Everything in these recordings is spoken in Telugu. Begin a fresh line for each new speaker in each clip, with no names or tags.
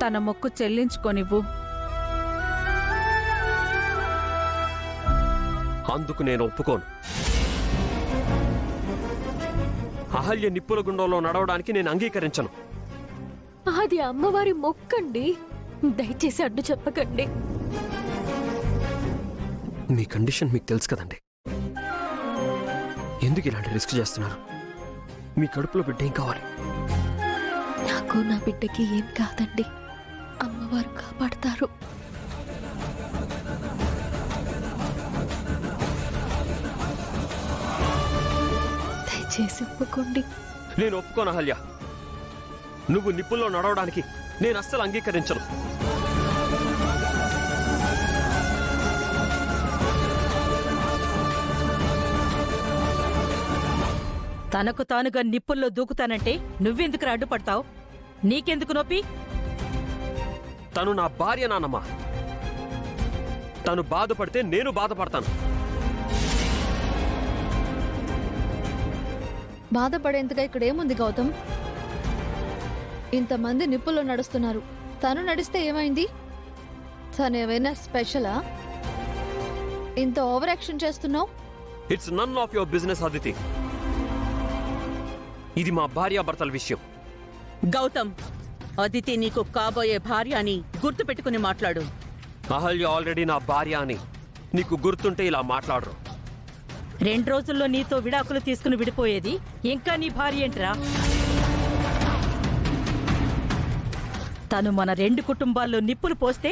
తన మొక్కు చెల్లించుకొనివ్వు.
అందుకు నేను ఒప్పుకోను. అహల్య నిప్పుల గుండంలో నడవడానికి నేను అంగీకరించను.
అది అమ్మవారి మొక్కండి, దయచేసి అడ్డు చెప్పకండి.
మీ కండిషన్ మీకు తెలుసు కదండి. ఎందుకు ఇలాంటి రిస్క్ చేస్తున్నారు? మీ కడుపులో బిడ్డ ఏం కావాలి?
నాకు నా బిడ్డకి ఏం కాదండి, అమ్మవారు కాపాడతారు. దయచేసి ఒప్పుకోండి.
నేను ఒప్పుకోను అహల్య. నువ్వు నిప్పుల్లో నడవడానికి నేను అస్సలు అంగీకరించను.
తనకు తానుగా నిప్పుల్లో దూకుతానంటే నువ్వెందుకు అడ్డుపడతావు? నీకెందుకు నొప్పి?
తను నా భార్య నానమ్మా. తను బాధపడితే నేను బాధపడతాను.
బాధపడేంతగా ఇక్కడ ఏముంది గౌతమ్? ఇంతమంది నిప్పుల్లో నడుస్తున్నారు, తను నడిస్తే ఏమైంది? తను ఏమైనా స్పెషలా? ఇంత ఓవర్ యాక్షన్ చేస్తున్నావు?
It's none of your business Aditi. ఇది మా భార్యాభర్తల విషయం.
గౌతమ్, అదితి నీకు కాబోయే భార్య అని గుర్తు పెట్టుకుని మాట్లాడు.
అహల్య ఆల్రెడీ నా భార్య అని నీకు గుర్తుంటే ఇలా మాట్లాడరు.
2 రోజుల్లో నీతో విడాకులు తీసుకుని విడిపోయేది ఇంకా నీ భార్య ఏంట్రా? తను మన 2 కుటుంబాల్లో నిప్పులు పోస్తే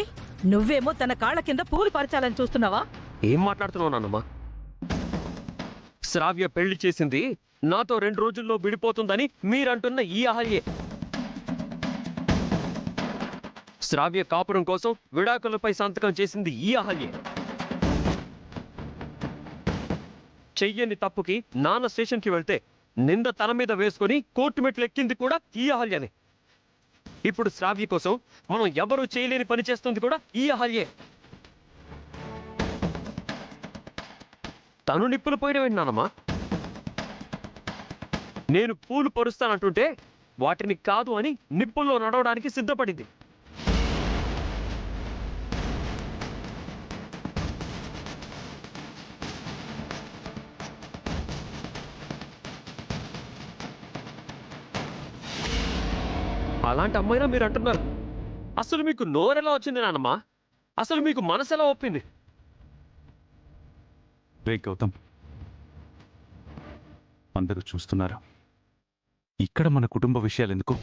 నువ్వేమో తన కాళ్ల కింద పూలు పరచాలని చూస్తున్నావా?
ఏం మాట్లాడుతున్నావు నాన్నమ్మా? శ్రావ్య పెళ్లి చేసింది నాతో 2 రోజుల్లో విడిపోతుందని మీరంటున్న ఈ అహల్యే. శ్రావ్య కాపురం కోసం విడాకులపై సంతకం చేసింది ఈ అహల్యే. చెయ్యని తప్పుకి నాన్న స్టేషన్కి వెళ్తే నింద తన మీద వేసుకొని కోర్టు మెట్లు ఎక్కింది కూడా ఈ అహల్యనే. ఇప్పుడు శ్రావ్య కోసం మనం ఎవరూ చేయలేని పని చేస్తుంది కూడా ఈ అహల్యే. తను నిప్పులు పోయడం ఏంటన్నానమ్మా? నేను పూలు పరుస్తానంటుంటే వాటిని కాదు అని నిప్పుల్లో నడవడానికి సిద్ధపడింది. అలాంటి అమ్మాయినా మీరు అంటున్నారు. అసలు మీకు నోరెలా వచ్చింది నాన్నమ్మా? అసలు మీకు మనసు ఎలా ఒప్పింది?
రే గౌతమ్, అందరూ చూస్తున్నారు. ఇక్కడ మన కుటుంబ విషయాలు ఎందుకు?